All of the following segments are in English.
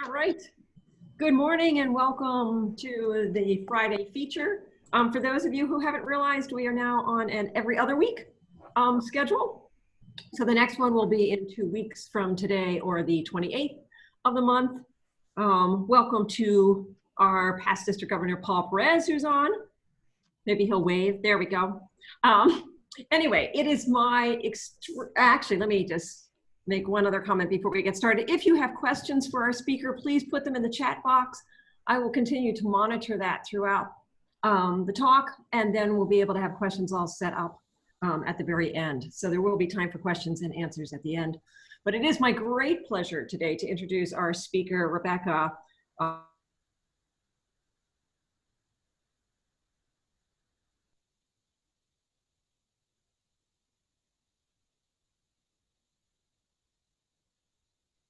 All right. Good morning and welcome to the Friday feature. For those of you who haven't realized, we are now on an every other week schedule. So the next one will be in 2 weeks from today, or the 28th of the month. Welcome to our past district governor, Paul Perez, who's on. Maybe he'll wave. There we go. Anyway, it is my, actually, let me just make one other comment before we get started. If you have questions for our speaker, please put them in the chat box. I will continue to monitor that throughout the talk, and then we'll be able to have questions all set up at the very end. So there will be time for questions and answers at the end. But it is my great pleasure today to introduce our speaker, Rebecca.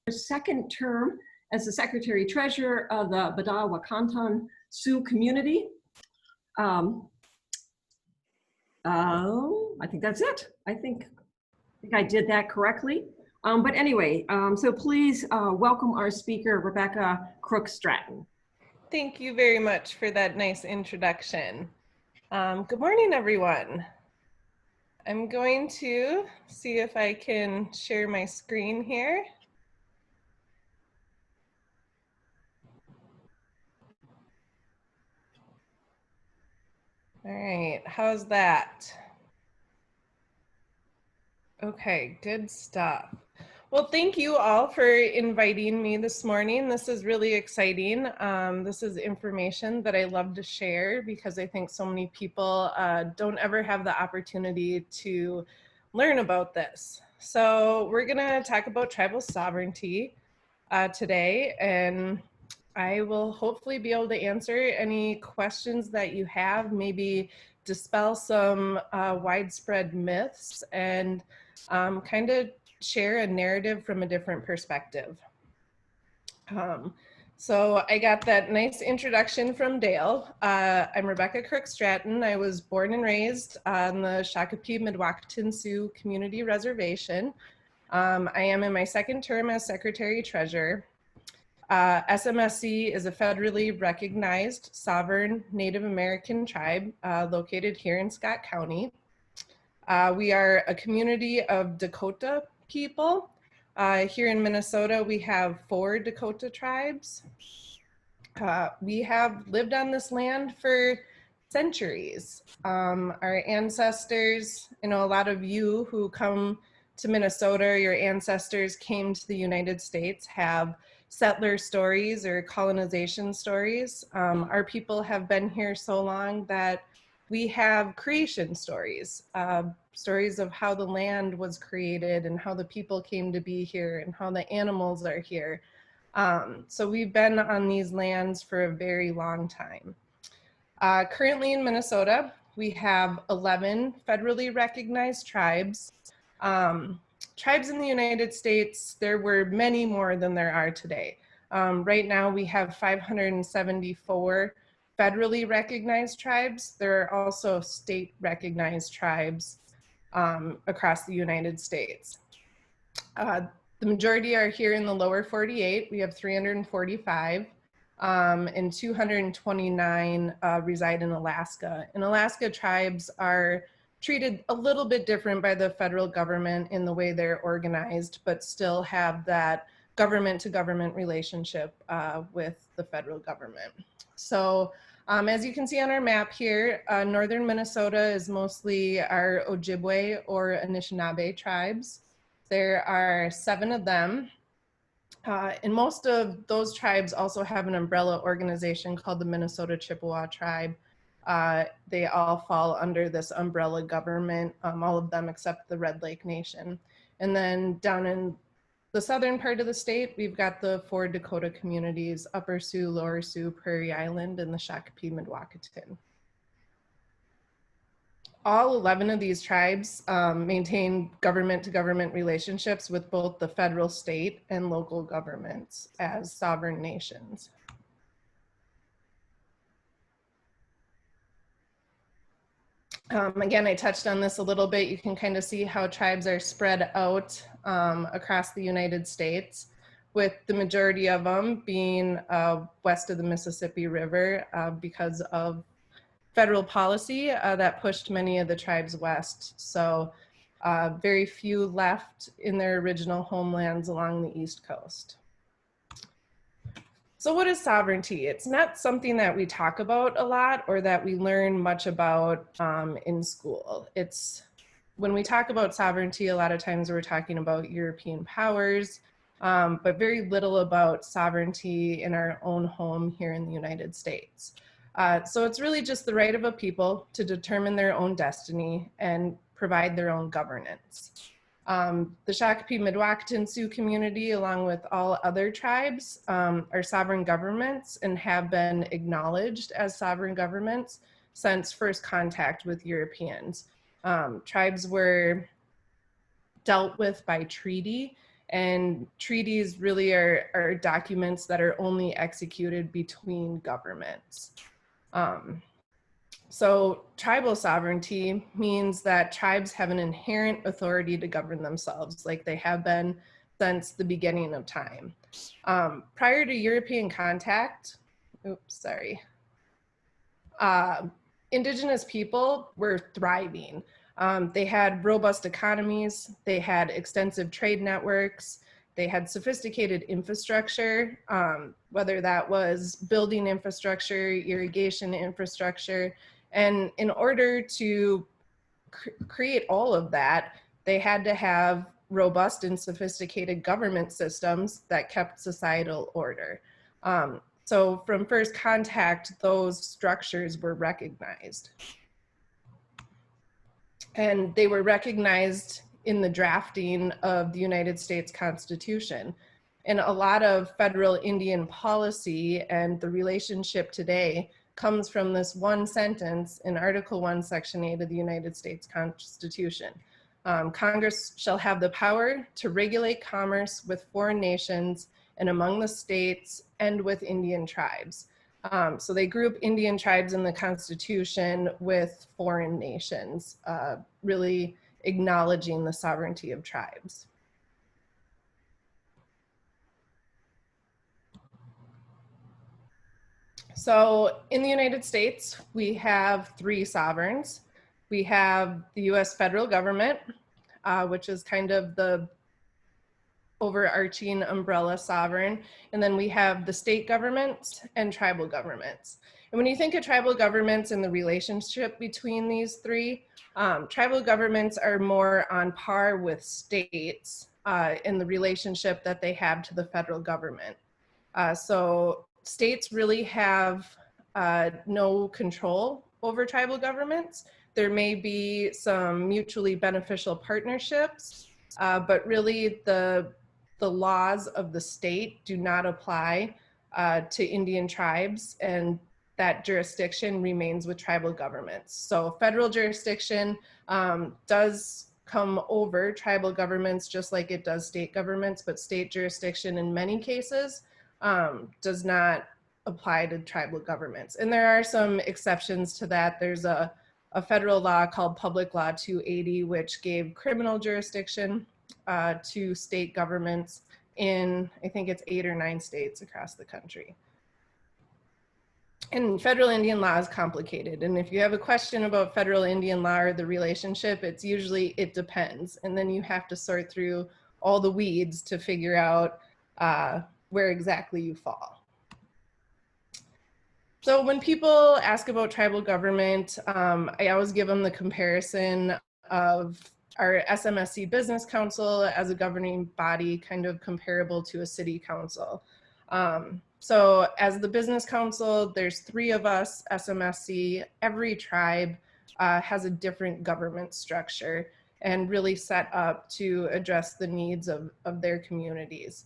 Second term as the Secretary Treasurer of the Mdewakanton Sioux community. I think that's it. I think I did that correctly. But anyway, so please welcome our speaker, Rebecca Crooks-Stratton. Thank you very much for that nice introduction. Good morning, everyone. I'm going to see if I can share my screen here. All right, how's that? Okay, good stuff. Well, thank you all for inviting me this morning. This is really exciting. This is information that I love to share because I think so many people don't ever have the opportunity to learn about this. So we're gonna talk about tribal sovereignty today, and I will hopefully be able to answer any questions that you have, maybe dispel some widespread myths, and kind of share a narrative from a different perspective. So I got that nice introduction from Dale. I'm Rebecca Crooks-Stratton. I was born and raised on the Shakopee Mdewakanton Sioux Community Reservation. I am in my second term as Secretary Treasurer. SMSC is a federally recognized sovereign Native American tribe located here in Scott County. We are a community of Dakota people. Here in Minnesota, we have 4 Dakota tribes. We have lived on this land for centuries. Our ancestors, a lot of you who come to Minnesota, your ancestors came to the United States, have settler stories or colonization stories. Our people have been here so long that we have creation stories, stories of how the land was created and how the people came to be here and how the animals are here. So we've been on these lands for a very long time. Currently in Minnesota, we have 11 federally recognized tribes. Tribes in the United States, there were many more than there are today. Right now we have 574 federally recognized tribes. There are also state recognized tribes across the United States. The majority are here in the lower 48. We have 345 and 229 reside in Alaska. And Alaska tribes are treated a little bit different by the federal government in the way they're organized, but still have that government to government relationship with the federal government. So as you can see on our map here, northern Minnesota is mostly our Ojibwe or Anishinaabe tribes. There are 7 of them. And most of those tribes also have an umbrella organization called the Minnesota Chippewa tribe. They all fall under this umbrella government, all of them except the Red Lake Nation. And then down in the southern part of the state, we've got the 4 Dakota communities, Upper Sioux, Lower Sioux, Prairie Island, and the Shakopee Mdewakanton. All 11 of these tribes maintain government-to-government relationships with both the federal, state, and local governments as sovereign nations. Again, I touched on this a little bit. You can kind of see how tribes are spread out across the United States. with the majority of them being west of the Mississippi River because of federal policy that pushed many of the tribes west. So very few left in their original homelands along the East Coast. So what is sovereignty? It's not something that we talk about a lot or that we learn much about in school. It's when we talk about sovereignty, a lot of times we're talking about European powers, but very little about sovereignty in our own home here in the United States. So it's really just the right of a people to determine their own destiny and provide their own governance. The Shakopee Mdewakanton Sioux community, along with all other tribes, are sovereign governments and have been acknowledged as sovereign governments since first contact with Europeans. Tribes were dealt with by treaty, and treaties really are documents that are only executed between governments. So tribal sovereignty means that tribes have an inherent authority to govern themselves, like they have been since the beginning of time. Prior to European contact, indigenous people were thriving. They had robust economies, they had extensive trade networks, they had sophisticated infrastructure, whether that was building infrastructure, irrigation infrastructure. And in order to create all of that, they had to have robust and sophisticated government systems that kept societal order. So from first contact, those structures were recognized. And they were recognized in the drafting of the United States Constitution. And a lot of federal Indian policy and the relationship today comes from this one sentence in Article 1, Section 8 of the United States Constitution. Congress shall have the power to regulate commerce with foreign nations and among the states and with Indian tribes. So they group Indian tribes in the Constitution with foreign nations, really acknowledging the sovereignty of tribes. So in the United States, we have three sovereigns. We have the US federal government, which is kind of the overarching umbrella sovereign. And then we have the state governments and tribal governments. And when you think of tribal governments and the relationship between these three, tribal governments are more on par with states in the relationship that they have to the federal government. So states really have no control over tribal governments. There may be some mutually beneficial partnerships, but really the laws of the state do not apply to Indian tribes, and that jurisdiction remains with tribal governments. So federal jurisdiction does come over tribal governments just like it does state governments, but state jurisdiction in many cases does not apply to tribal governments. And there are some exceptions to that. There's a federal law called Public Law 280, which gave criminal jurisdiction to state governments in, I think it's 8 or 9 states across the country. And federal Indian law is complicated. And if you have a question about federal Indian law or the relationship, it's usually, it depends. And then you have to sort through all the weeds to figure out where exactly you fall. So when people ask about tribal government, I always give them the comparison of our SMSC Business Council as a governing body, kind of comparable to a city council. So as the Business Council, there's 3 of us, SMSC. Every tribe has a different government structure and really set up to address the needs of their communities.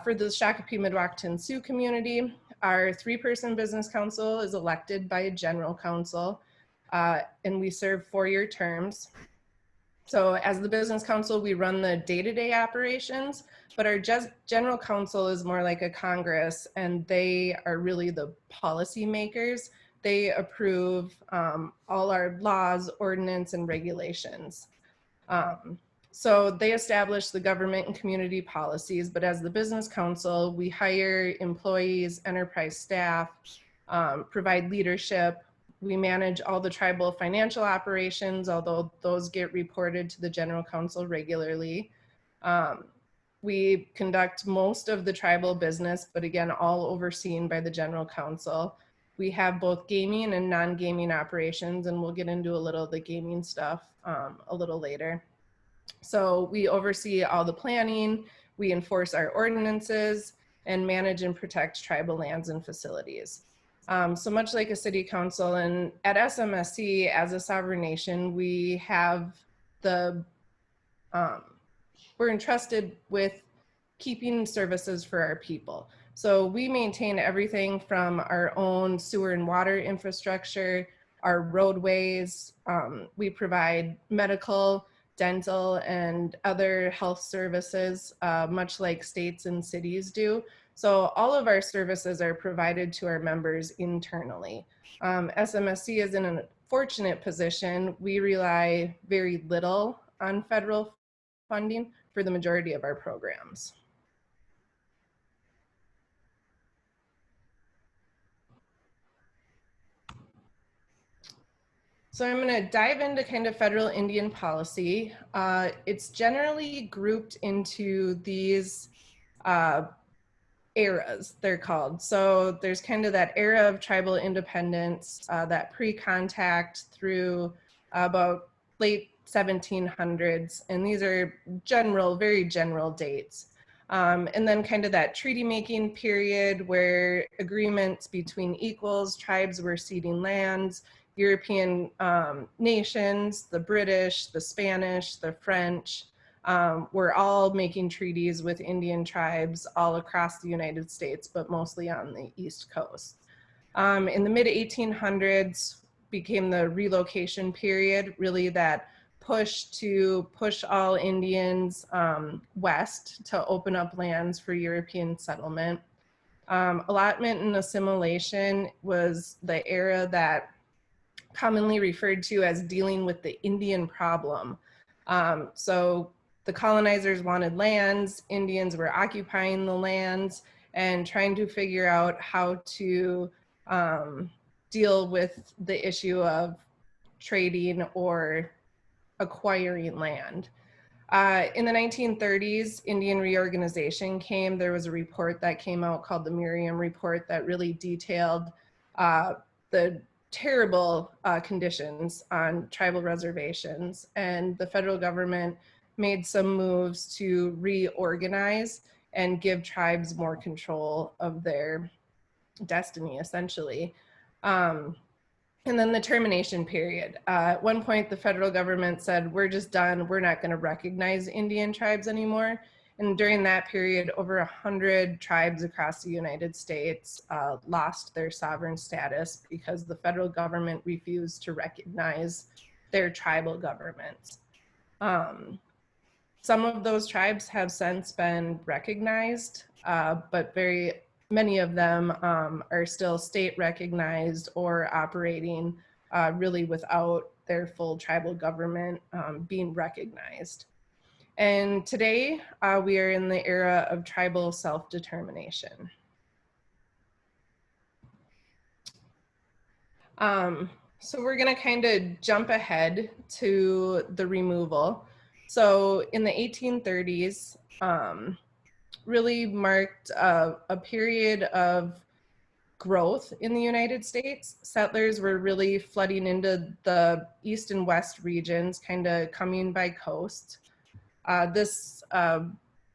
For the Shakopee Mdewakanton Sioux community, our 3-person business council is elected by a general council, and we serve 4-year terms. So as the business council, we run the day-to-day operations, but our general council is more like a Congress, and they are really the policy makers. They approve all our laws, ordinance, and regulations. So they establish the government and community policies, but as the business council, we hire employees, enterprise staff, provide leadership. We manage all the tribal financial operations, although those get reported to the general council regularly. We conduct most of the tribal business, but again, all overseen by the general council. We have both gaming and non-gaming operations, and we'll get into a little of the gaming stuff a little later. So we oversee all the planning, we enforce our ordinances, and manage and protect tribal lands and facilities. So much like a city council, and at SMSC, as a sovereign nation, we have the, we're entrusted with keeping services for our people. So we maintain everything from our own sewer and water infrastructure, our roadways, we provide medical, dental, and other health services, much like states and cities do. So all of our services are provided to our members internally. SMSC is in a fortunate position. We rely very little on federal funding for the majority of our programs. So I'm going to dive into kind of federal Indian policy. It's generally grouped into these eras, they're called. So there's kind of that era of tribal independence, that pre-contact through about late 1700s. And these are general, very general dates. And then kind of that treaty making period where agreements between equals, tribes were ceding lands, European nations, the British, the Spanish, the French, were all making treaties with Indian tribes all across the United States, but mostly on the East Coast. In the mid 1800s became the relocation period, really that push to push all Indians west to open up lands for European settlement. Allotment and assimilation was the era that commonly referred to as dealing with the Indian problem. So the colonizers wanted lands, Indians were occupying the lands and trying to figure out how to deal with the issue of trading or acquiring land. In the 1930s, Indian Reorganization came. There was a report that came out called the Miriam Report that really detailed the terrible conditions on tribal reservations, and the federal government made some moves to reorganize and give tribes more control of their destiny, essentially. And then the termination period. At one point, the federal government said, we're just done. We're not going to recognize Indian tribes anymore. And during that period, over 100 tribes across the United States lost their sovereign status because the federal government refused to recognize their tribal governments. Some of those tribes have since been recognized, but very many of them are still state recognized or operating really without their full tribal government being recognized. And today we are in the era of tribal self-determination. So we're going to kind of jump ahead to the removal. So in the 1830s, really marked a period of growth in the United States. Settlers were really flooding into the east and west regions, kind of coming by coast. This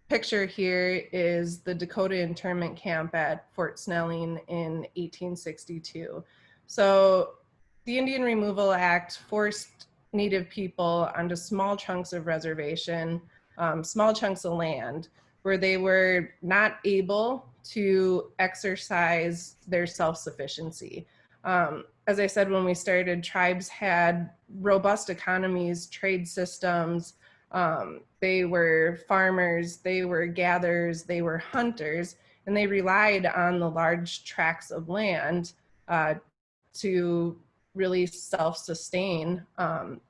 picture here is the Dakota internment camp at Fort Snelling in 1862. So the Indian Removal Act forced Native people onto small chunks of reservation, small chunks of land, where they were not able to exercise their self-sufficiency. As I said, when we started, tribes had robust economies, trade systems. They were farmers, they were gatherers, they were hunters, and they relied on the large tracts of land to really self-sustain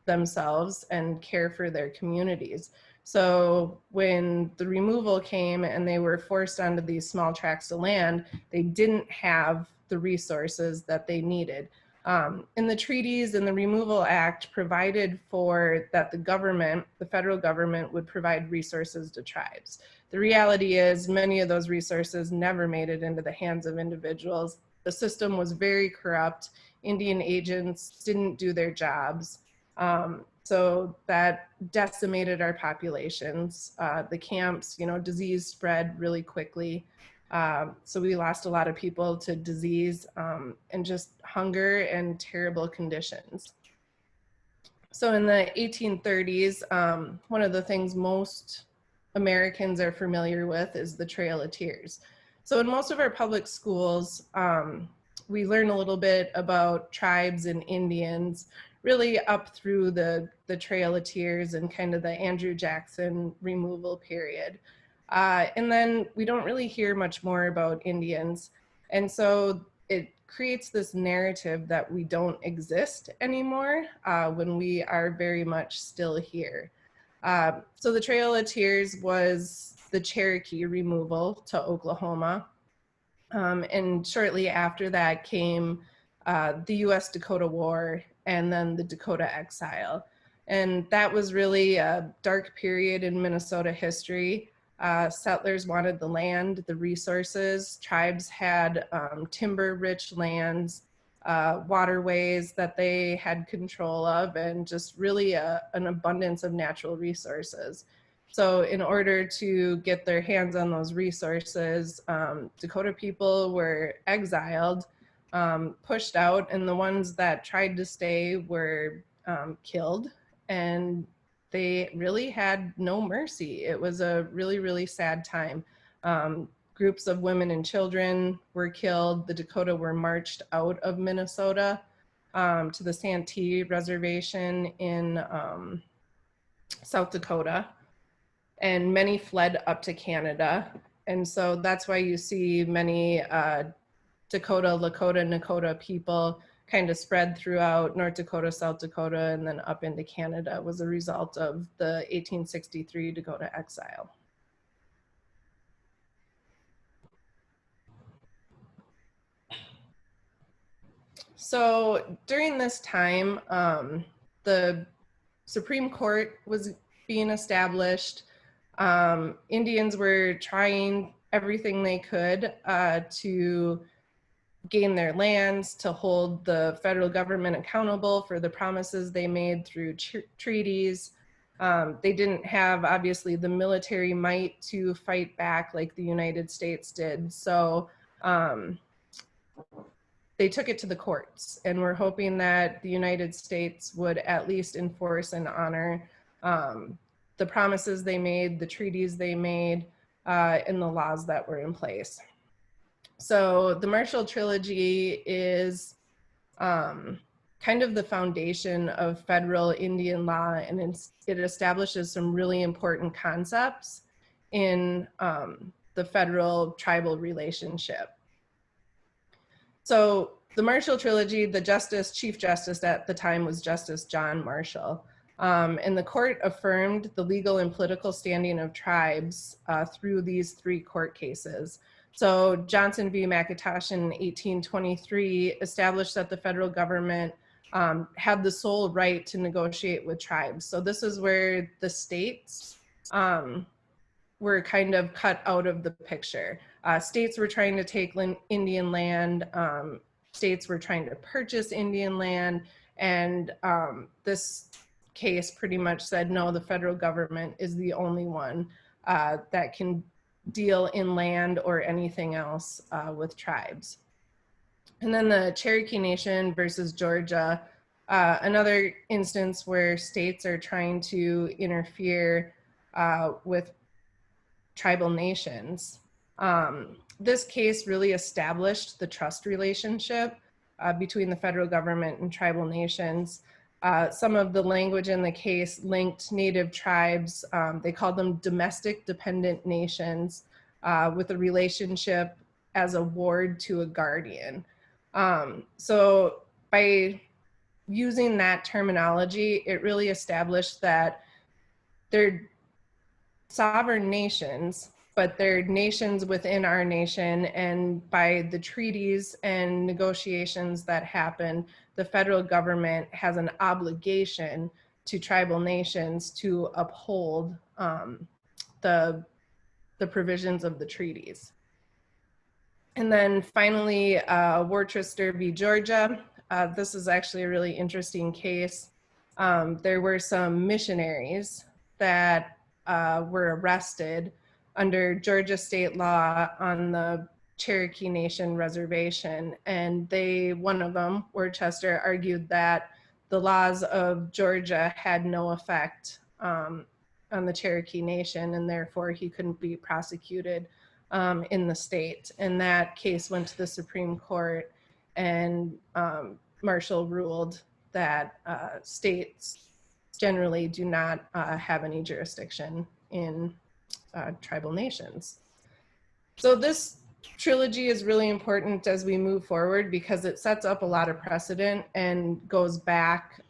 themselves and care for their communities. So when the removal came and they were forced onto these small tracts of land, they didn't have the resources that they needed. And the treaties and the Removal Act provided for that the government, the federal government, would provide resources to tribes. The reality is many of those resources never made it into the hands of individuals. The system was very corrupt. Indian agents didn't do their jobs. So that decimated our populations. The camps, disease spread really quickly. So we lost a lot of people to disease and just hunger and terrible conditions. So in the 1830s, one of the things most Americans are familiar with is the Trail of Tears. So in most of our public schools, we learn a little bit about tribes and Indians, really up through the Trail of Tears and kind of the Andrew Jackson removal period. And then we don't really hear much more about Indians. And so it creates this narrative that we don't exist anymore when we are very much still here. So the Trail of Tears was the Cherokee removal to Oklahoma. And shortly after that came the US Dakota War and then the Dakota Exile. And that was really a dark period in Minnesota history. Settlers wanted the land, the resources. Tribes had timber-rich lands, waterways that they had control of, and just really an abundance of natural resources. So in order to get their hands on those resources, Dakota people were exiled, pushed out, and the ones that tried to stay were killed, and they really had no mercy. It was a really, really sad time. Groups of women and children were killed. The Dakota were marched out of Minnesota to the Santee Reservation in South Dakota, and many fled up to Canada. And so that's why you see many Dakota, Lakota, Nakota people kind of spread throughout North Dakota, South Dakota, and then up into Canada was a result of the 1863 Dakota exile. So during this time, the Supreme Court was being established. Indians were trying everything they could to gain their lands, to hold the federal government accountable for the promises they made through treaties. They didn't have, obviously, the military might to fight back like the United States did. So they took it to the courts, and we're hoping that the United States would at least enforce and honor the promises they made, the treaties they made, and the laws that were in place. So the Marshall Trilogy is kind of the foundation of federal Indian law, and it establishes some really important concepts in the federal tribal relationship. So the Marshall Trilogy, the Chief Justice at the time was Justice John Marshall. And the court affirmed the legal and political standing of tribes through these three court cases. So Johnson v. McIntosh in 1823 established that the federal government had the sole right to negotiate with tribes. So this is where the states were kind of cut out of the picture. States were trying to take Indian land, states were trying to purchase Indian land, and this case pretty much said, no, the federal government is the only one that can deal in land or anything else with tribes. And then the Cherokee Nation versus Georgia, another instance where states are trying to interfere with tribal nations. This case really established the trust relationship between the federal government and tribal nations. Some of the language in the case linked Native tribes, they called them domestic dependent nations, with a relationship as a ward to a guardian. So by using that terminology, it really established that sovereign nations, but they're nations within our nation, and by the treaties and negotiations that happen, the federal government has an obligation to tribal nations to uphold the provisions of the treaties. And then finally, Worcester v. Georgia. This is actually a really interesting case. There were some missionaries that were arrested under Georgia state law on the Cherokee Nation reservation. And one of them, Worcester, argued that the laws of Georgia had no effect on the Cherokee Nation, and therefore he couldn't be prosecuted in the state. And that case went to the Supreme Court, and Marshall ruled that states generally do not have any jurisdiction in tribal nations. So this trilogy is really important as we move forward because it sets up a lot of precedent and goes back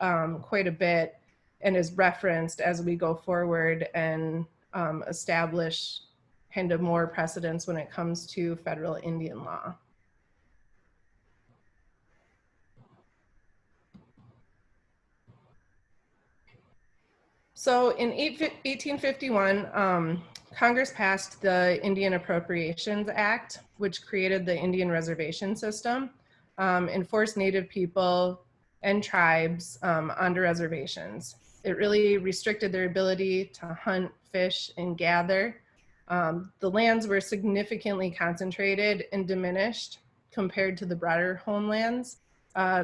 quite a bit and is referenced as we go forward and establish kind of more precedents when it comes to federal Indian law. So in 1851, Congress passed the Indian Appropriations Act, which created the Indian reservation system and forced Native people and tribes onto reservations. It really restricted their ability to hunt, fish, and gather. The lands were significantly concentrated and diminished compared to the broader homelands.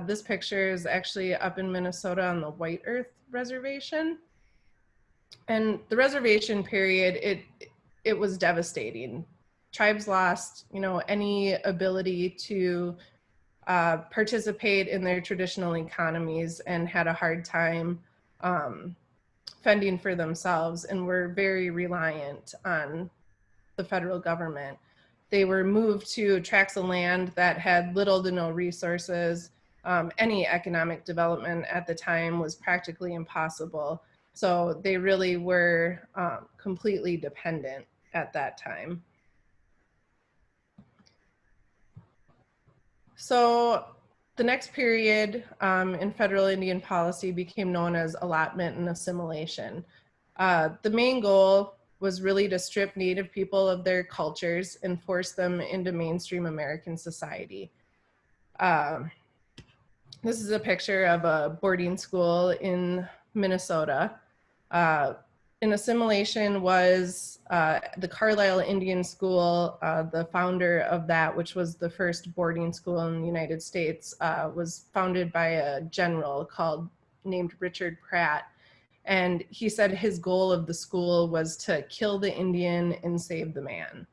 This picture is actually up in Minnesota on the White Earth Reservation. And the reservation period, it was devastating. Tribes lost, any ability to participate in their traditional economies and had a hard time fending for themselves, and were very reliant on the federal government. They were moved to tracts of land that had little to no resources. Any economic development at the time was practically impossible. So they really were completely dependent at that time. So the next period in federal Indian policy became known as allotment and assimilation. The main goal was really to strip Native people of their cultures and force them into mainstream American society. This is a picture of a boarding school in Minnesota. In assimilation was the Carlisle Indian School. The founder of that, which was the first boarding school in the United States, was founded by a general named Richard Pratt. And he said his goal of the school was to kill the Indian and save the man.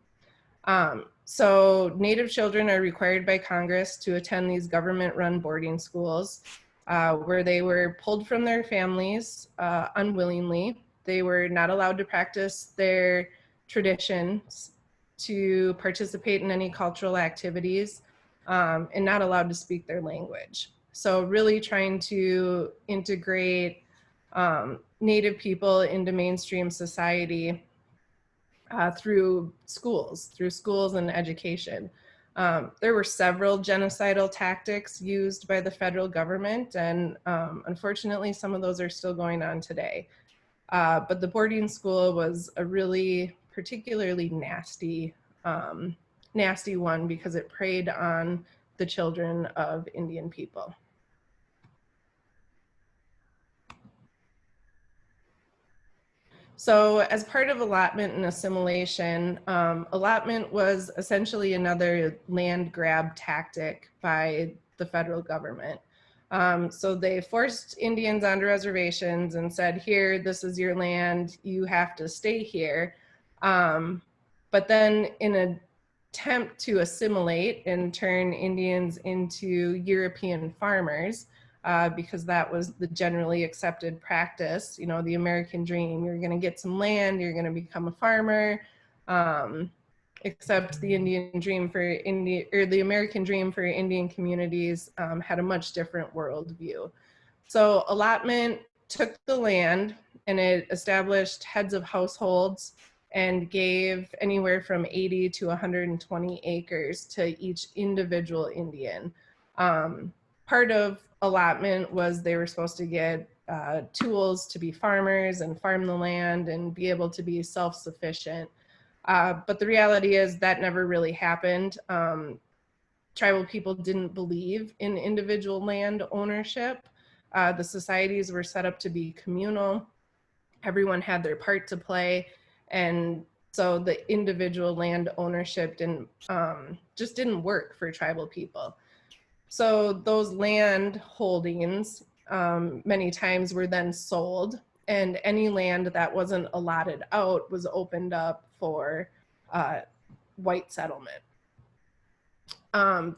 So Native children are required by Congress to attend these government-run boarding schools where they were pulled from their families unwillingly. They were not allowed to practice their traditions, to participate in any cultural activities, and not allowed to speak their language. So really trying to integrate Native people into mainstream society through schools and education. There were several genocidal tactics used by the federal government, and unfortunately some of those are still going on today. But the boarding school was a really particularly nasty one because it preyed on the children of Indian people. So as part of allotment and assimilation, allotment was essentially another land grab tactic by the federal government. So they forced Indians onto reservations and said, here, this is your land, you have to stay here. But then in an attempt to assimilate and turn Indians into European farmers, because that was the generally accepted practice, the American dream. You're going to get some land, you're going to become a farmer, except the Indian dream for the American dream for Indian communities had a much different worldview. So allotment took the land and it established heads of households and gave anywhere from 80 to 120 acres to each individual Indian. Part of allotment was they were supposed to get tools to be farmers and farm the land and be able to be self-sufficient. But the reality is that never really happened. Tribal people didn't believe in individual land ownership. The societies were set up to be communal. Everyone had their part to play. And so the individual land ownership just didn't work for tribal people. So those land holdings many times were then sold, and any land that wasn't allotted out was opened up for white settlement.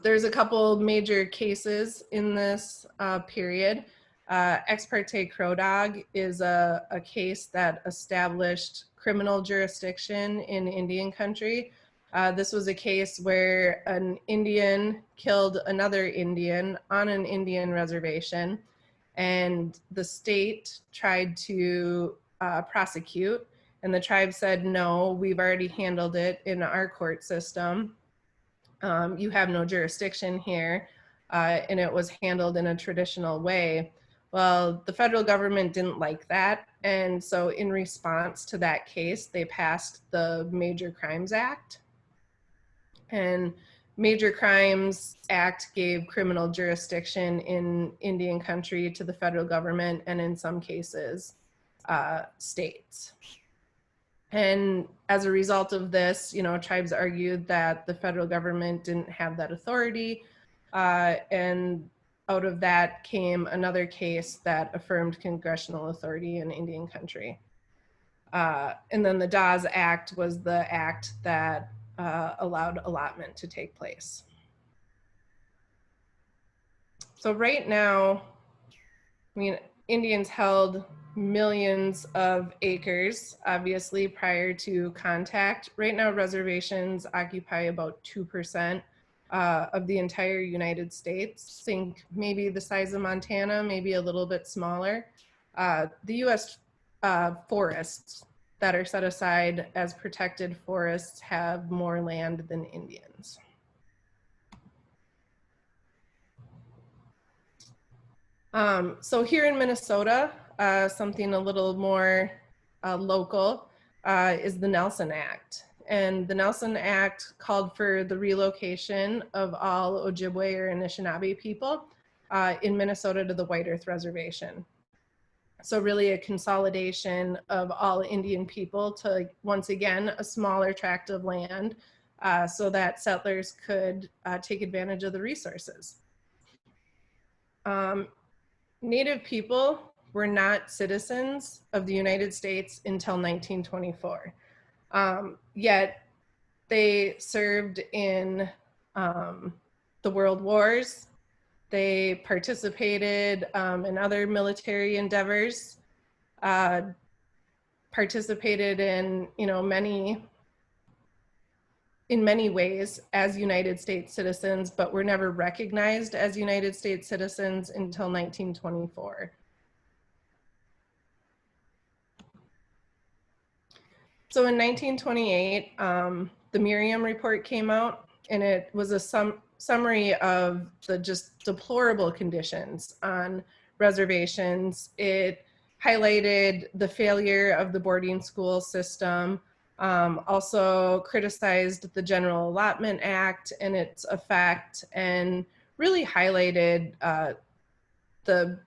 There's a couple major cases in this period. Ex parte Crow Dog is a case that established criminal jurisdiction in Indian country. This was a case where an Indian killed another Indian on an Indian reservation, and the state tried to prosecute, and the tribe said, no, we've already handled it in our court system. You have no jurisdiction here, and it was handled in a traditional way. Well, the federal government didn't like that, and so in response to that case, they passed the Major Crimes Act. And Major Crimes Act gave criminal jurisdiction in Indian country to the federal government, and in some cases, states. And as a result of this, tribes argued that the federal government didn't have that authority. And out of that came another case that affirmed congressional authority in Indian country. And then the Dawes Act was the act that allowed allotment to take place. So right now, Indians held millions of acres, obviously, prior to contact. Right now, reservations occupy about 2% of the entire United States. Think maybe the size of Montana, maybe a little bit smaller. The US forests that are set aside as protected forests have more land than Indians. So here in Minnesota, something a little more local is the Nelson Act. And the Nelson Act called for the relocation of all Ojibwe or Anishinaabe people in Minnesota to the White Earth Reservation. So really a consolidation of all Indian people to, once again, a smaller tract of land so that settlers could take advantage of the resources. Native people were not citizens of the United States until 1924. Yet they served in the World Wars. They participated in other military endeavors, participated in, in many ways as United States citizens, but were never recognized as United States citizens until 1924. So in 1928, the Merriam Report came out, and it was a summary of the just deplorable conditions on reservations. It highlighted the failure of the boarding school system, also criticized the General Allotment Act and its effect, and really highlighted the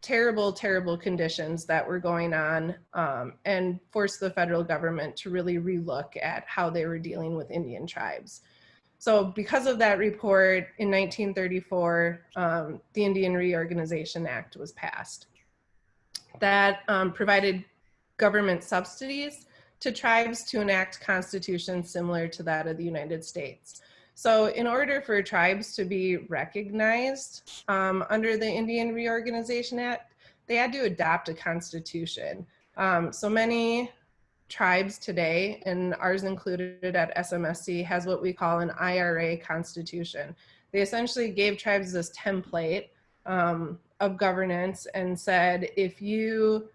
terrible, terrible conditions that were going on, and forced the federal government to really relook at how they were dealing with Indian tribes. So because of that report, in 1934, the Indian Reorganization Act was passed. That provided government subsidies to tribes to enact constitutions similar to that of the United States. So in order for tribes to be recognized under the Indian Reorganization Act, they had to adopt a constitution. So many tribes today, and ours included at SMSC, has what we call an IRA constitution. They essentially gave tribes this template of governance and said, if you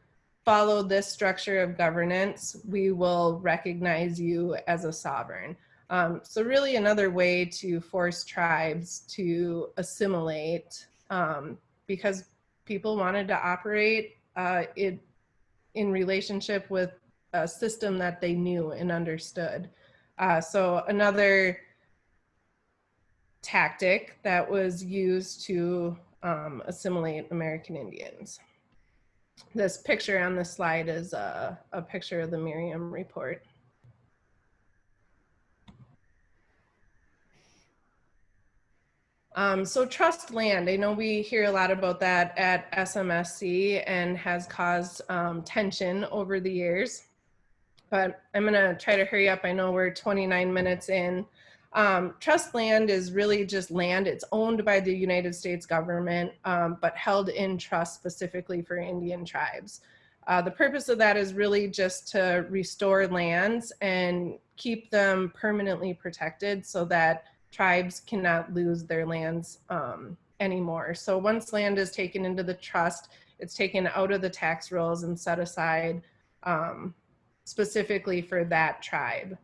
follow this structure of governance, we will recognize you as a sovereign. So really another way to force tribes to assimilate, because people wanted to operate in relationship with a system that they knew and understood. So another tactic that was used to assimilate American Indians. This picture on the slide is a picture of the Merriam report. So trust land, I know we hear a lot about that at SMSC and has caused tension over the years, but I'm gonna try to hurry up. I know we're 29 minutes in. Trust land is really just land. It's owned by the United States government, but held in trust specifically for Indian tribes. The purpose of that is really just to restore lands and keep them permanently protected so that tribes cannot lose their lands anymore. So once land is taken into the trust, it's taken out of the tax rolls and set aside specifically for that tribe.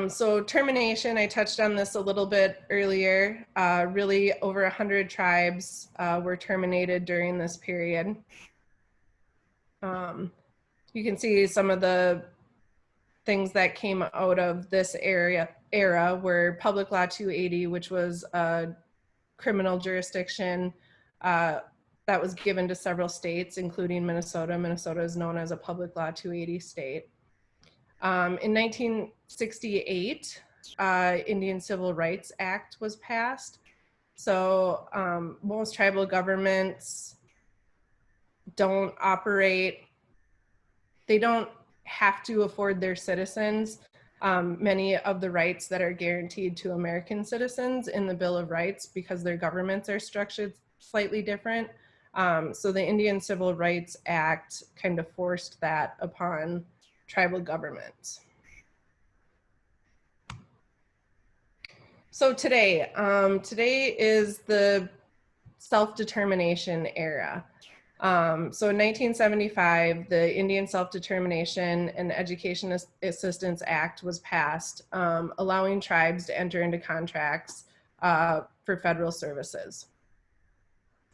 So termination, I touched on this a little bit earlier. Really over 100 tribes were terminated during this period. You can see some of the things that came out of this era were Public Law 280, which was a criminal jurisdiction that was given to several states, including Minnesota. Minnesota is known as a Public Law 280 state. In 1968, Indian Civil Rights Act was passed. So most tribal governments don't operate, they don't have to afford their citizens many of the rights that are guaranteed to American citizens in the Bill of Rights because their governments are structured slightly different. So the Indian Civil Rights Act kind of forced that upon tribal governments. So today is the self-determination era. So in 1975, the Indian Self-Determination and Education Assistance Act was passed, allowing tribes to enter into contracts for federal services.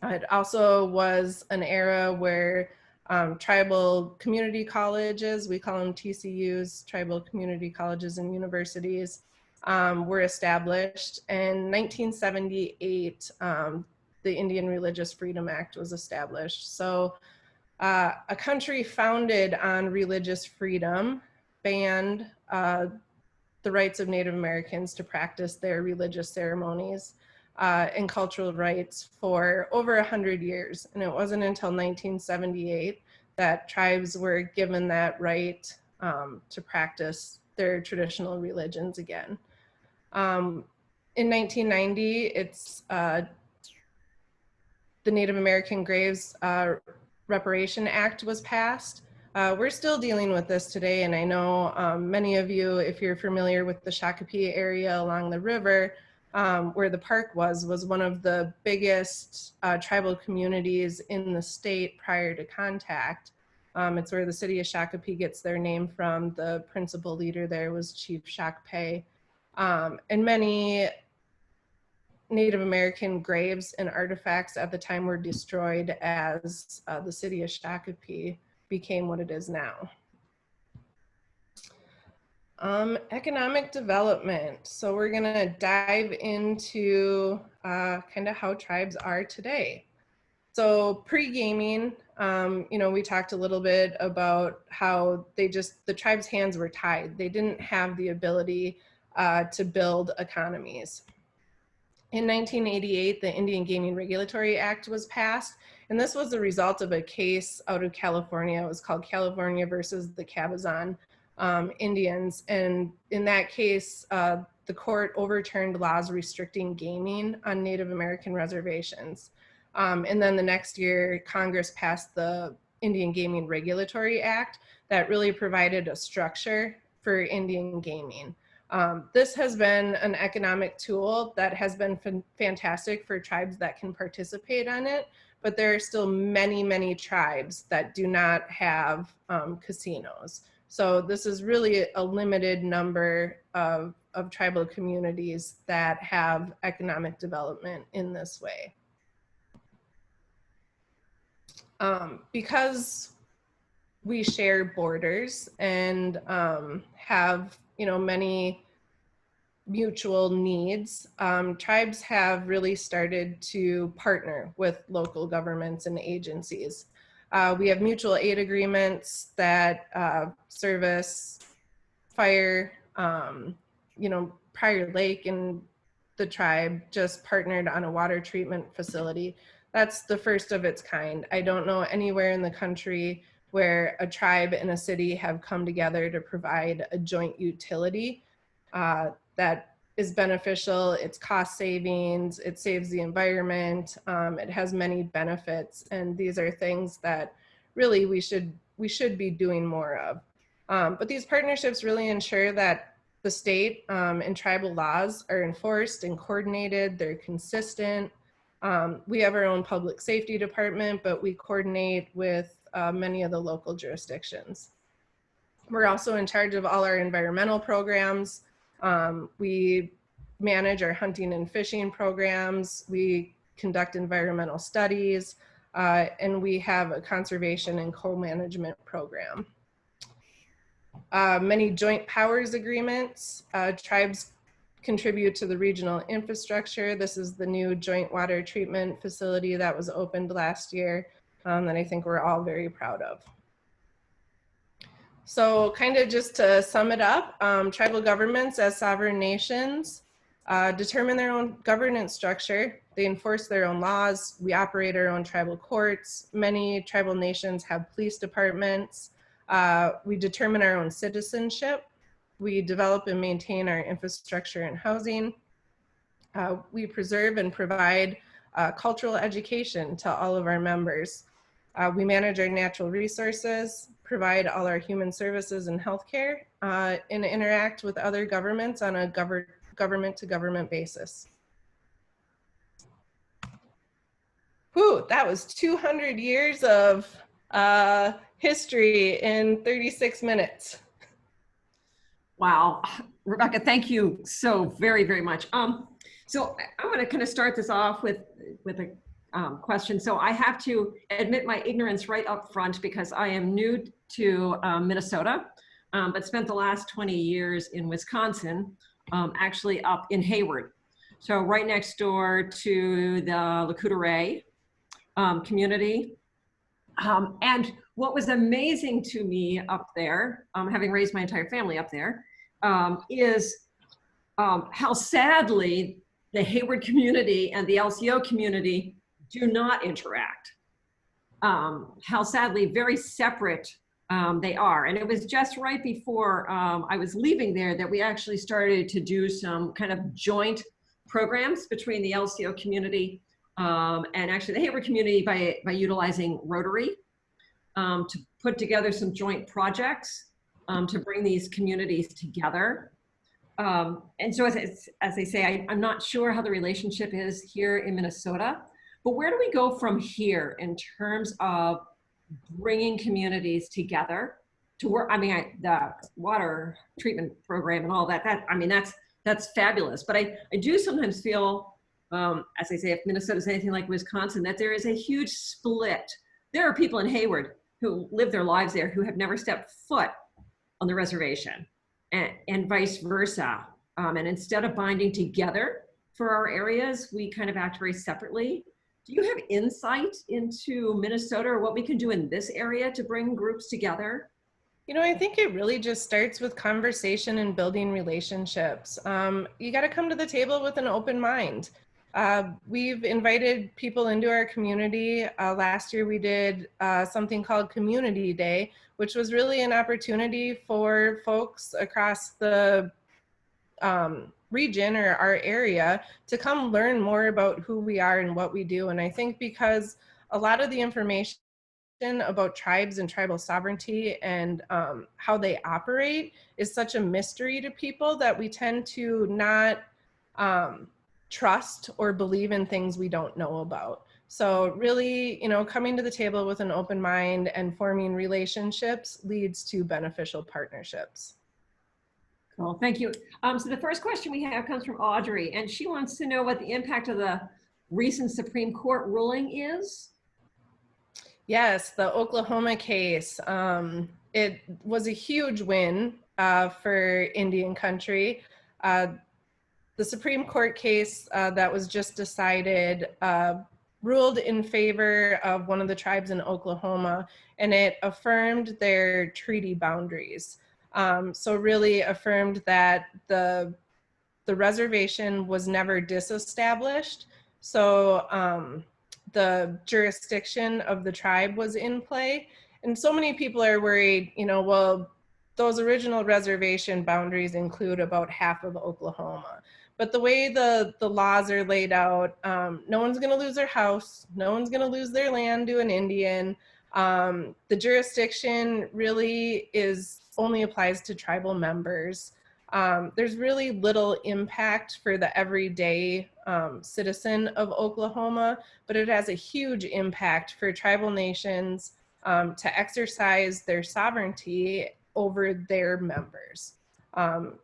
It also was an era where tribal community colleges, we call them TCUs, tribal community colleges and universities, were established. In 1978, the Indian Religious Freedom Act was established. So a country founded on religious freedom banned the rights of Native Americans to practice their religious ceremonies and cultural rights for over 100 years. And it wasn't until 1978 that tribes were given that right to practice their traditional religions again. In 1990, it's the Native American Graves Reparation Act was passed. We're still dealing with this today, and I know many of you, if you're familiar with the Shakopee area along the river, where the park was one of the biggest tribal communities in the state prior to contact. It's where the city of Shakopee gets their name from. The principal leader there was Chief Shakopee. And many Native American graves and artifacts at the time were destroyed as the city of Shakopee became what it is now. Economic development. So we're gonna dive into kind of how tribes are today. So pre-gaming, you know, we talked a little bit about how the tribes' hands were tied. They didn't have the ability to build economies. In 1988, the Indian Gaming Regulatory Act was passed, and this was the result of a case out of California. It was called California versus the Cabazon Indians, and in that case, the court overturned laws restricting gaming on Native American reservations. And then the next year, Congress passed the Indian Gaming Regulatory Act that really provided a structure for Indian gaming. This has been an economic tool that has been fantastic for tribes that can participate on it, but there are still many, many tribes that do not have casinos. So this is really a limited number of tribal communities that have economic development in this way. Because we share borders and have, many mutual needs, tribes have really started to partner with local governments and agencies. We have mutual aid agreements that service fire, Prior Lake and the tribe just partnered on a water treatment facility. That's the first of its kind. I don't know anywhere in the country where a tribe and a city have come together to provide a joint utility that is beneficial. It's cost savings, it saves the environment, it has many benefits, and these are things that really we should be doing more of. But these partnerships really ensure that the state and tribal laws are enforced and coordinated, they're consistent. We have our own public safety department, but we coordinate with many of the local jurisdictions. We're also in charge of all our environmental programs. We manage our hunting and fishing programs. We conduct environmental studies, and we have a conservation and co-management program. Many joint powers agreements. Tribes contribute to the regional infrastructure. This is the new joint water treatment facility that was opened last year that I think we're all very proud of. So kind of just to sum it up, tribal governments as sovereign nations determine their own governance structure. They enforce their own laws. We operate our own tribal courts. Many tribal nations have police departments. We determine our own citizenship. We develop and maintain our infrastructure and housing. We preserve and provide cultural education to all of our members. We manage our natural resources, provide all our human services and healthcare, and interact with other governments on a government-to-government basis. Whew, that was 200 years of history in 36 minutes. Wow, Rebecca, thank you so very, very much. So I'm going to kind of start this off with a question. So I have to admit my ignorance right up front because I am new to Minnesota, but spent the last 20 years in Wisconsin, actually up in Hayward. So right next door to the Lakota community. And what was amazing to me up there, having raised my entire family up there, is how sadly the Hayward community and the LCO community do not interact. How sadly very separate they are. And it was just right before I was leaving there that we actually started to do some kind of joint programs between the LCO community and actually the Hayward community by utilizing Rotary to put together some joint projects to bring these communities together. And so as I say, I'm not sure how the relationship is here in Minnesota, but where do we go from here in terms of bringing communities together to work? I mean, the water treatment program and all that, that's fabulous. But I do sometimes feel, as I say, if Minnesota is anything like Wisconsin, that there is a huge split. There are people in Hayward who live their lives there who have never stepped foot on the reservation, and vice versa. And instead of binding together for our areas, we kind of act very separately. Do you have insight into Minnesota or what we can do in this area to bring groups together? You know, I think it really just starts with conversation and building relationships. You got to come to the table with an open mind. We've invited people into our community. Last year we did something called Community Day, which was really an opportunity for folks across the region or our area to come learn more about who we are and what we do. And I think because a lot of the information about tribes and tribal sovereignty and how they operate is such a mystery to people that we tend to not trust or believe in things we don't know about. So really, you know, coming to the table with an open mind and forming relationships leads to beneficial partnerships. Cool, thank you. So the first question we have comes from Audrey, and she wants to know what the impact of the recent Supreme Court ruling is. Yes, the Oklahoma case. It was a huge win for Indian country. The Supreme Court case that was just decided ruled in favor of one of the tribes in Oklahoma, and it affirmed their treaty boundaries. So really affirmed that the reservation was never disestablished. So the jurisdiction of the tribe was in play. And so many people are worried, you know, well, those original reservation boundaries include about half of Oklahoma. But the way the laws are laid out, no one's going to lose their house. No one's going to lose their land to an Indian. The jurisdiction really only applies to tribal members. There's really little impact for the everyday citizen of Oklahoma, but it has a huge impact for tribal nations to exercise their sovereignty over their members.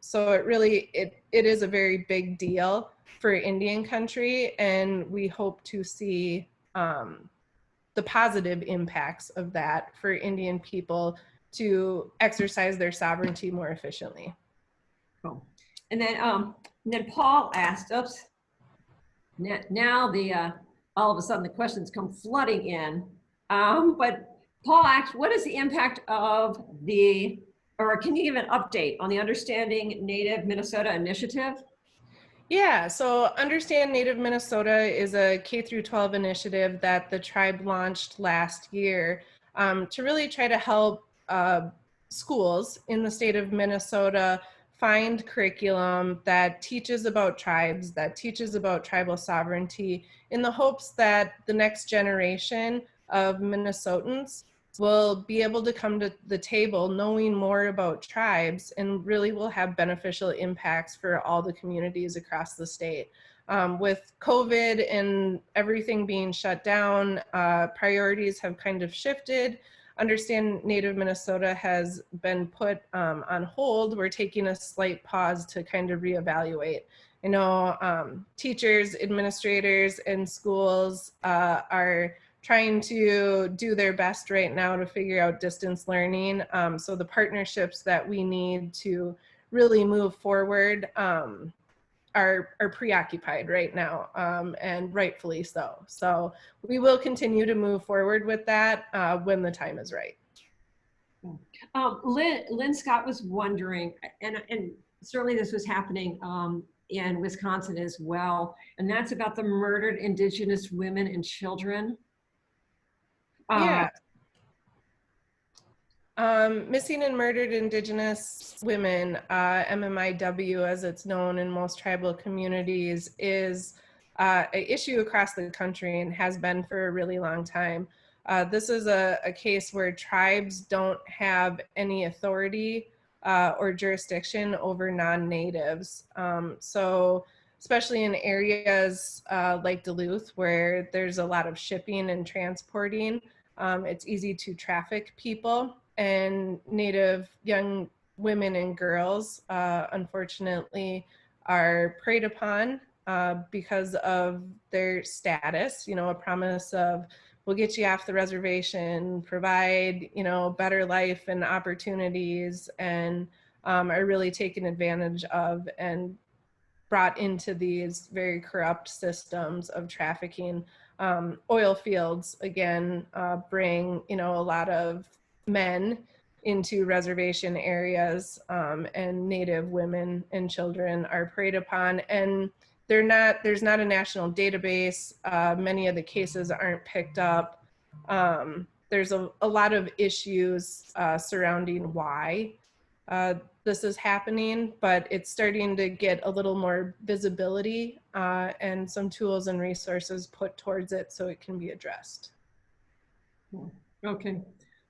So it is a very big deal for Indian country, and we hope to see the positive impacts of that for Indian people to exercise their sovereignty more efficiently. Cool. And then Paul asked, oops, now all of a sudden the questions come flooding in. But Paul asked, what is the impact of or can you give an update on the Understanding Native Minnesota initiative? Yeah, so Understand Native Minnesota is a K-12 initiative that the tribe launched last year to really try to help schools in the state of Minnesota find curriculum that teaches about tribes, that teaches about tribal sovereignty, in the hopes that the next generation of Minnesotans will be able to come to the table knowing more about tribes and really will have beneficial impacts for all the communities across the state. With COVID and everything being shut down, priorities have kind of shifted. Understand Native Minnesota has been put on hold. We're taking a slight pause to kind of reevaluate. You know, teachers, administrators, and schools are trying to do their best right now to figure out distance learning. So the partnerships that we need to really move forward are preoccupied right now, and rightfully so. So we will continue to move forward with that when the time is right. Lynn Scott was wondering, and certainly this was happening in Wisconsin as well, and that's about the murdered Indigenous women and children. Yeah. Missing and murdered Indigenous women, MMIW as it's known in most tribal communities, is an issue across the country and has been for a really long time. This is a case where tribes don't have any authority or jurisdiction over non-natives. So especially in areas like Duluth, where there's a lot of shipping and transporting, it's easy to traffic people, and Native young women and girls, unfortunately, are preyed upon because of their status. You know, a promise of, we'll get you off the reservation, provide, you know, better life and opportunities, and are really taken advantage of and brought into these very corrupt systems of trafficking. Oil fields, again, bring, you know, a lot of men into reservation areas, and Native women and children are preyed upon. And there's not a national database. Many of the cases aren't picked up. There's a lot of issues surrounding why this is happening, but it's starting to get a little more visibility and some tools and resources put towards it so it can be addressed. Okay.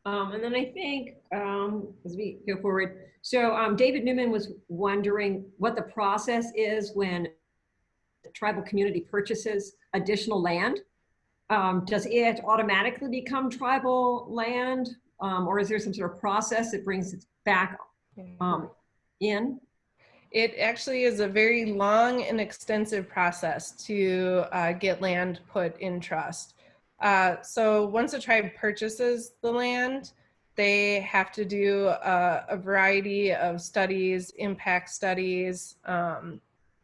And then I think, as we go forward, so David Newman was wondering what the process is when the tribal community purchases additional land. Does it automatically become tribal land? Or is there some sort of process that brings it back in? It actually is a very long and extensive process to get land put in trust. So once a tribe purchases the land, they have to do a variety of studies, impact studies.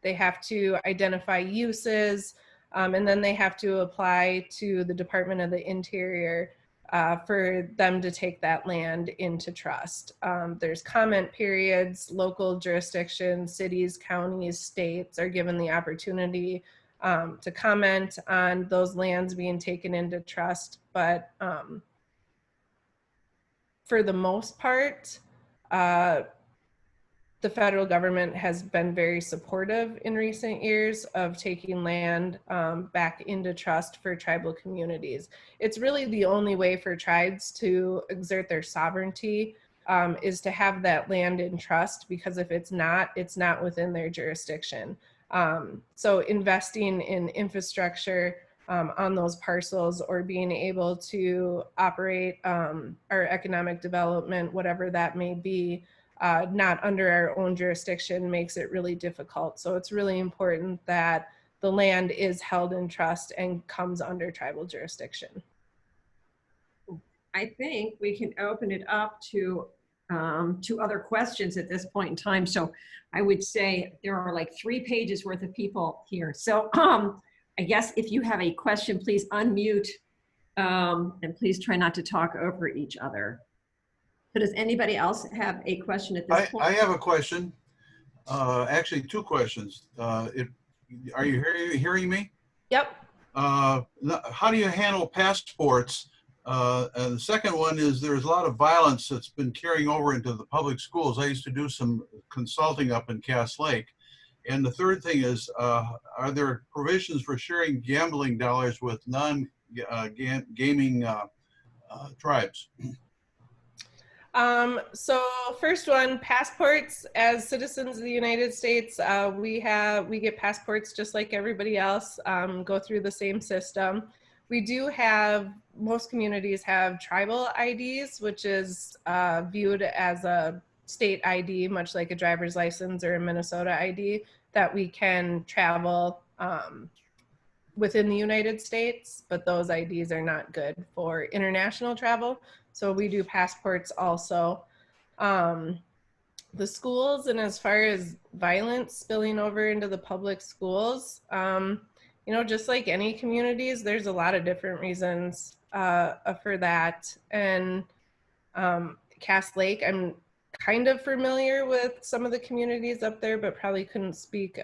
They have to identify uses, and then they have to apply to the Department of the Interior for them to take that land into trust. There's comment periods, local jurisdictions, cities, counties, states are given the opportunity to comment on those lands being taken into trust. But for the most part, the federal government has been very supportive in recent years of taking land back into trust for tribal communities. It's really the only way for tribes to exert their sovereignty is to have that land in trust, because if it's not within their jurisdiction. So investing in infrastructure on those parcels, or being able to operate our economic development, whatever that may be, not under our own jurisdiction, makes it really difficult. So it's really important that the land is held in trust and comes under tribal jurisdiction. I think we can open it up to other questions at this point in time. So I would say there are like 3 pages worth of people here. So I guess if you have a question, please unmute and please try not to talk over each other. So does anybody else have a question at this point? I have a question. Actually, 2 questions. Are you hearing me? Yep. How do you handle passports? And the second one is, there's a lot of violence that's been carrying over into the public schools. I used to do some consulting up in Cass Lake. And the third thing is, are there provisions for sharing gambling dollars with non-gaming tribes? So first one, passports. As citizens of the United States, we get passports just like everybody else, go through the same system. We do have, most communities have tribal IDs, which is viewed as a state ID, much like a driver's license or a Minnesota ID, that we can travel within the United States, but those IDs are not good for international travel. So we do passports also. The schools, and as far as violence spilling over into the public schools, you know, just like any communities, there's a lot of different reasons for that. And Cass Lake, I'm kind of familiar with some of the communities up there, but probably couldn't speak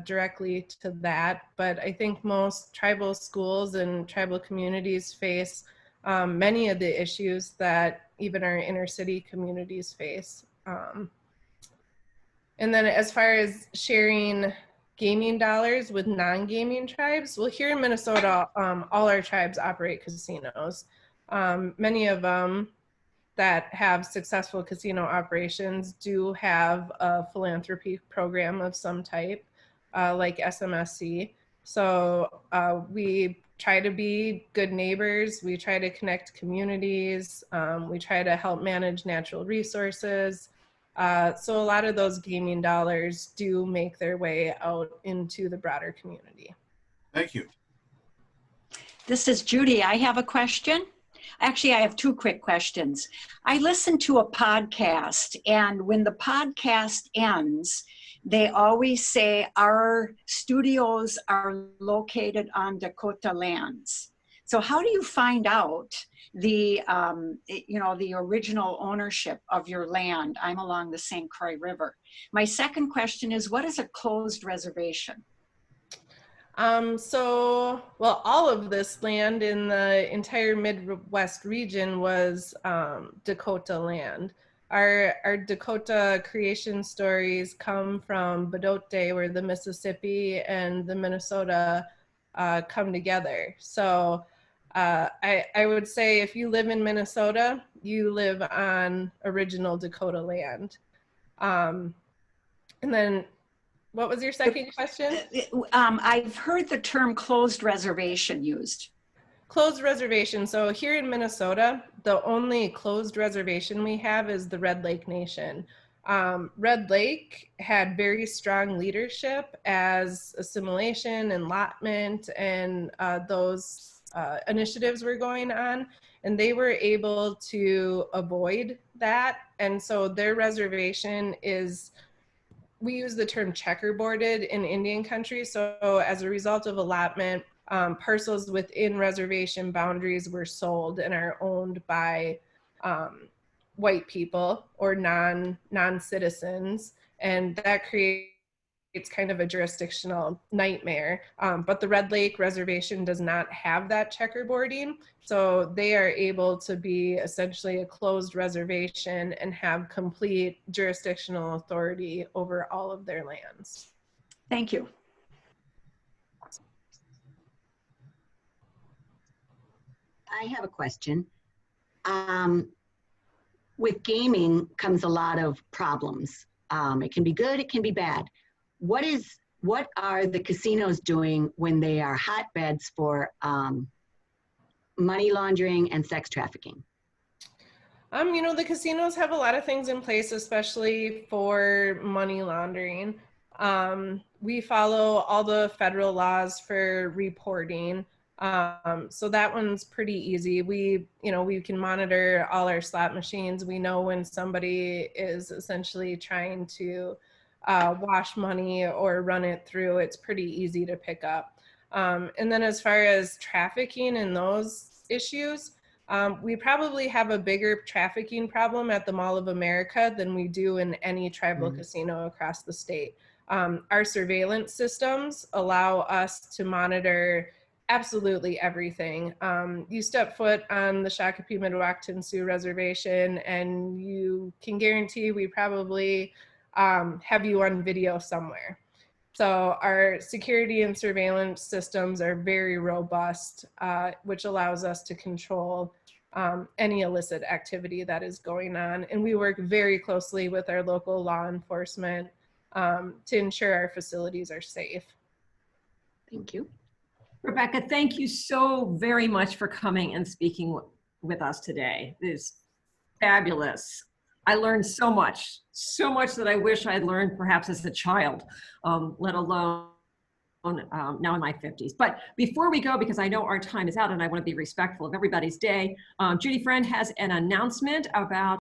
directly to that. But I think most tribal schools and tribal communities face many of the issues that even our inner city communities face. And then as far as sharing gaming dollars with non-gaming tribes, well, here in Minnesota, all our tribes operate casinos. Many of them that have successful casino operations do have a philanthropy program of some type, like SMSC. So we try to be good neighbors. We try to connect communities. We try to help manage natural resources. So a lot of those gaming dollars do make their way out into the broader community. Thank you. This is Judy. I have a question. Actually, I have 2 quick questions. I listened to a podcast, and when the podcast ends, they always say our studios are located on Dakota lands. So how do you find out the, the original ownership of your land? I'm along the St. Croix River. My second question is, what is a closed reservation? Well, all of this land in the entire Midwest region was Dakota land. Our Dakota creation stories come from Bedote, where the Mississippi and the Minnesota come together. So I would say if you live in Minnesota, you live on original Dakota land. And then what was your second question? I've heard the term closed reservation used. Closed reservation. So here in Minnesota, the only closed reservation we have is the Red Lake Nation. Red Lake had very strong leadership as assimilation and allotment and those initiatives were going on, and they were able to avoid that. And so their reservation is, we use the term checkerboarded in Indian country. So as a result of allotment, parcels within reservation boundaries were sold and are owned by white people or non-citizens, and that creates kind of a jurisdictional nightmare. But the Red Lake Reservation does not have that checkerboarding, so they are able to be essentially a closed reservation and have complete jurisdictional authority over all of their lands. Thank you. I have a question. With gaming comes a lot of problems. It can be good, it can be bad. What are the casinos doing when they are hotbeds for money laundering and sex trafficking? You know, the casinos have a lot of things in place, especially for money laundering. We follow all the federal laws for reporting. So that one's pretty easy. We can monitor all our slot machines. We know when somebody is essentially trying to wash money or run it through. It's pretty easy to pick up. And then as far as trafficking and those issues, we probably have a bigger trafficking problem at the Mall of America than we do in any tribal casino across the state. Our surveillance systems allow us to monitor absolutely everything. You step foot on the Shakopee Mdewakanton Sioux reservation and you can guarantee we probably have you on video somewhere. So our security and surveillance systems are very robust, which allows us to control any illicit activity that is going on. And we work very closely with our local law enforcement to ensure our facilities are safe. Thank you. Rebecca, thank you so very much for coming and speaking with us today. It is fabulous. I learned so much that I wish I'd learned perhaps as a child, let alone now in my 50s. But before we go, because I know our time is out and I want to be respectful of everybody's day, Judy Friend has an announcement about